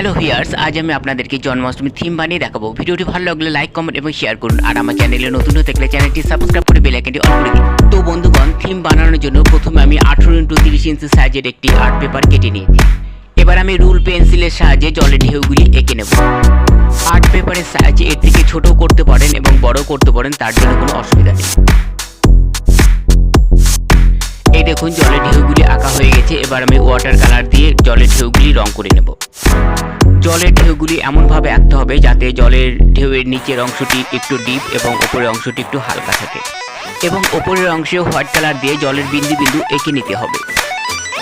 Hello viewers, আজ আমি আপনাদেরকে জন্মাষ্টমী থিম বানিয়ে দেখাবো। ভিডিওটি ভালো লাগলে লাইক, কমেন্ট এবং শেয়ার করুন। আর আমার চ্যানেলে নতুন হয়ে থাকলে চ্যানেলটি সাবস্ক্রাইব করে বেল আইকনটি অন করে দিন। তো বন্ধুগণ, থিম বানানোর জন্য প্রথমে আমি 18x30 ইঞ্চি সাইজের একটি আর্ট পেপার কেটে নিয়েছি। এবার আমি রুল পেন্সিলের সাহায্যে জলের ঢেউগুলি এঁকে নেব। আর্ট পেপারের সাহায্যে এর থেকে ছোট করতে পারেন এবং বড় করতে পারেন, তার জন্য কোনো অসুবিধা নেই। এই দেখুন জলের ঢেউগুলি আঁকা হয়ে গেছে। এবার আমি ওয়াটার কালার দিয়ে জলের ঢেউগুলি রং করে নেব। জলের ঢেউগুলি এমনভাবে আঁকতে হবে যাতে জলের ঢেউয়ের নিচের অংশটি একটু ডিপ এবং উপরের অংশটি একটু হালকা থাকে, এবং উপরের অংশে হোয়াইট কালার দিয়ে জলের বিন্দু বিন্দু এঁকে নিতে হবে।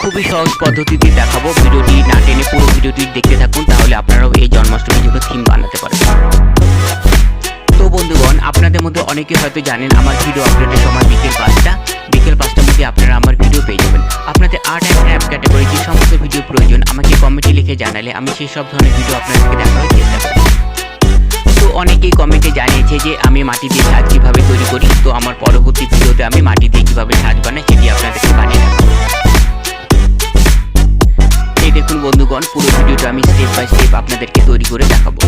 খুবই সহজ পদ্ধতিতে দেখাবো, ভিডিওটি না টেনে পুরো ভিডিওটি দেখতে থাকুন, তাহলে আপনারাও এই জন্মাষ্টমীর জন্য থিম বানাতে পারবেন। তো বন্ধুগণ, আপনাদের মধ্যে অনেকে হয়তো জানেন আমার ভিডিও আপলোডের সময় বিকেল 5টার মধ্যে আপনারা আমার ভিডিও পেয়ে যাবেন। আপনাদের আর্ট অ্যান্ড ক্রাফট ক্যাটাগরি যে সমস্ত ভিডিও প্রয়োজন আমাকে কমেন্টে লিখে জানালে আমি সেই সব ধরনের ভিডিও আপনাদেরকে দেখানোর চেষ্টা করি। তো অনেকেই কমেন্টে জানিয়েছে যে আমি মাটি দিয়ে সাজ কীভাবে তৈরি করি। তো আমার পরবর্তী ভিডিওতে আমি মাটি দিয়ে কীভাবে সাজ বানাই সেটি আপনাদেরকে বানিয়ে দেখাবো। এই দেখুন বন্ধুগণ, পুরো ভিডিওটা আমি স্টেপ বাই স্টেপ আপনাদেরকে তৈরি করে দেখাবো।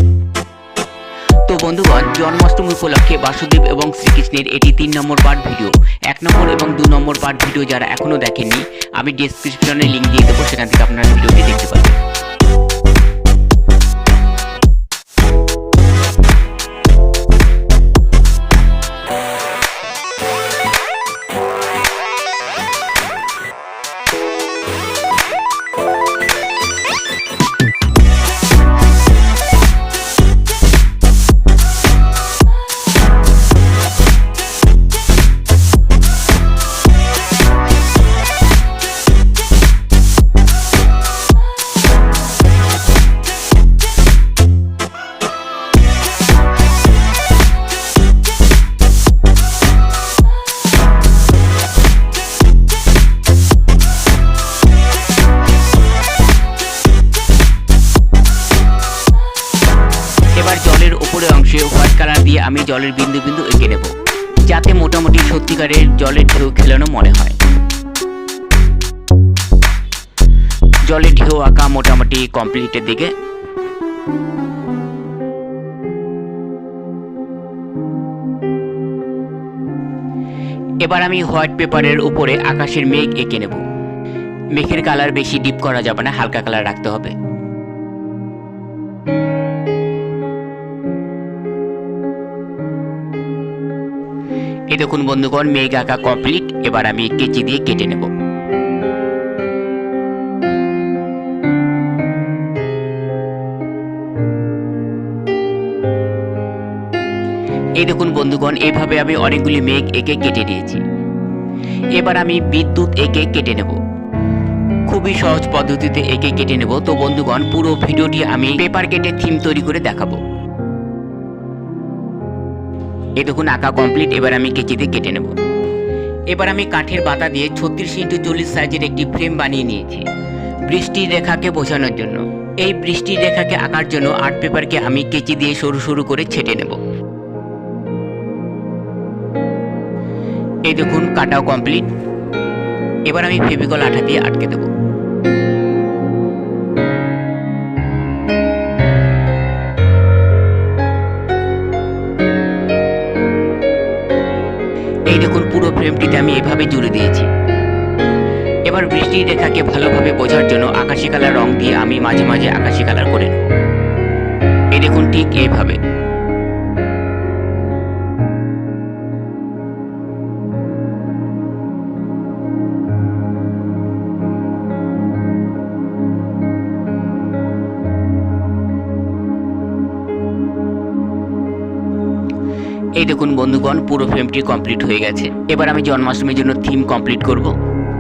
তো বন্ধুগণ, জন্মাষ্টমী উপলক্ষে বাসুদেব এবং শ্রীকৃষ্ণের এটি 3 নম্বর পার্ট ভিডিও। 1 নম্বর এবং 2 নম্বর পার্ট ভিডিও যারা এখনও দেখেননি, আমি ডেসক্রিপশনে লিঙ্ক দিয়ে দেবো, সেখান থেকে আপনারা ভিডিওটি দেখতে পাবেন। জলের উপরের অংশে হোয়াইট কালার দিয়ে আমি জলের বিন্দু বিন্দু এঁকে নেব, যাতে মোটামুটি সত্যিকারের জলের ঢেউ খেলানো মনে হয়। জলের ঢেউ আঁকা মোটামুটি কমপ্লিটের দিকে। এবার আমি হোয়াইট পেপারের উপরে আকাশের মেঘ এঁকে নেব। মেঘের কালার বেশি ডিপ করা যাবে না, হালকা কালার রাখতে হবে। এই দেখুন বন্ধুগণ, মেঘ আঁকা কমপ্লিট। এবার আমি কেচি দিয়ে কেটে নেব। এই দেখুন বন্ধুগণ, এইভাবে আমি অনেকগুলি মেঘ এঁকে কেটে নিয়েছি। এবার আমি বিদ্যুৎ এঁকে কেটে নেব। খুবই সহজ পদ্ধতিতে এঁকে কেটে নেব। তো বন্ধুগণ, পুরো ভিডিওটি আমি পেপার কেটে থিম তৈরি করে দেখাবো। এই দেখুন আঁকা কমপ্লিট। এবার আমি কেচি দিয়ে কেটে নেব। এবার আমি কাঠের পাতা দিয়ে 36x40 সাইজের একটি ফ্রেম বানিয়ে নিয়েছি বৃষ্টির রেখাকে বোঝানোর জন্য। এই বৃষ্টির রেখাকে আঁকার জন্য আর্ট পেপারকে আমি কেচি দিয়ে সরু সরু করে ছেটে নেব। এই দেখুন কাটাও কমপ্লিট। এবার আমি ফেভিকল আঠা দিয়ে আটকে দেব। এই দেখুন পুরো ফ্রেমটিতে আমি এভাবে জুড়ে দিয়েছি। এবার বৃষ্টির রেখাকে ভালোভাবে বোঝার জন্য আকাশি কালার রং দিয়ে আমি মাঝে মাঝে আকাশি কালার করে নেব। এই দেখুন ঠিক এইভাবে। এই দেখুন বন্ধুগণ, পুরো ফ্রেমটি কমপ্লিট হয়ে গেছে। এবার আমি জন্মাষ্টমীর জন্য থিম কমপ্লিট করব।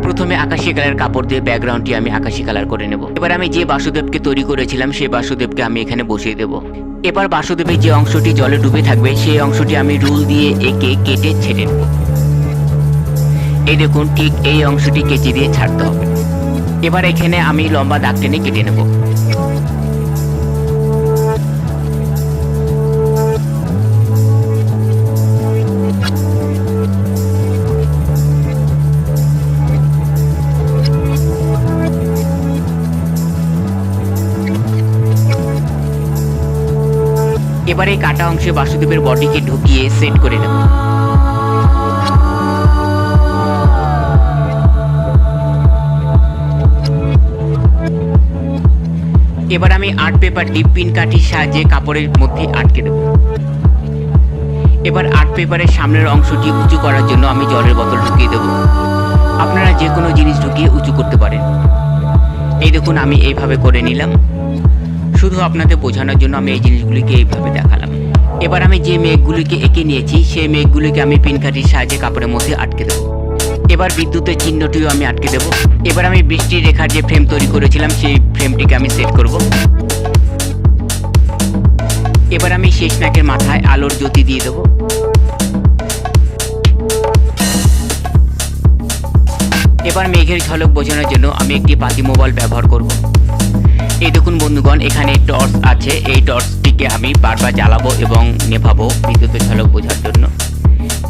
প্রথমে আকাশি কালার কাপড় দিয়ে ব্যাকগ্রাউন্ডটি আমি আকাশি কালার করে নেব। এবার আমি যে বাসুদেবকে তৈরি করেছিলাম সেই বাসুদেবকে আমি এখানে বসিয়ে দেব। এবার বাসুদেবের যে অংশটি জলে ডুবে থাকবে সেই অংশটি আমি রুল দিয়ে এঁকে কেটে ছেড়ে নেব। এই দেখুন ঠিক এই অংশটি কেচি দিয়ে ছাড়তে হবে। এবার এখানে আমি লম্বা দাগ টেনে কেটে নেব। এবারে কাটা অংশে বাসুদেবের বডিকে ঢুকিয়ে সেট করে নেব। এবার আমি আর্ট পেপারটি পিন কাঠির সাহায্যে কাপড়ের মধ্যে আটকে দেব। এবার আর্ট পেপারের সামনের অংশটি উঁচু করার জন্য আমি জলের বোতল ঢুকিয়ে দেব। আপনারা যে কোনো জিনিস ঢুকিয়ে উঁচু করতে পারেন। এই দেখুন আমি এইভাবে করে নিলাম। শুধু আপনাদের বোঝানোর জন্য আমি এই জিনিসগুলিকে এইভাবে দেখালাম। এবার আমি যে মেঘগুলিকে এঁকে নিয়েছি সেই মেঘগুলিকে আমি পিন কাঠির সাহায্যে কাপড়ের মধ্যে আটকে দেব। এবার বিদ্যুতের চিহ্নটিও আমি আটকে দেব। এবার আমি বৃষ্টির রেখার যে ফ্রেম তৈরি করেছিলাম সেই ফ্রেমটিকে আমি সেট করব। এবার আমি শেষ নাকের মাথায় আলোর জ্যোতি দিয়ে দেব। এবার মেঘের ঝলক বোঝানোর জন্য আমি একটি পাতি মোবাইল ব্যবহার করব। এই দেখুন বন্ধুগণ, এখানে টর্চ আছে। এই টর্চটিকে আমি বারবার জ্বালাবো এবং নেভাবো বিদ্যুতের ঝলক বোঝার জন্য,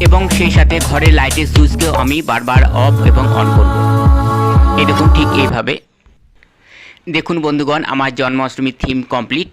এবং সেই সাথে ঘরের লাইটের সুইচকেও আমি বারবার অফ এবং অন করব। এই দেখুন ঠিক এইভাবে। দেখুন বন্ধুগণ, আমার জন্মাষ্টমীর থিম কমপ্লিট।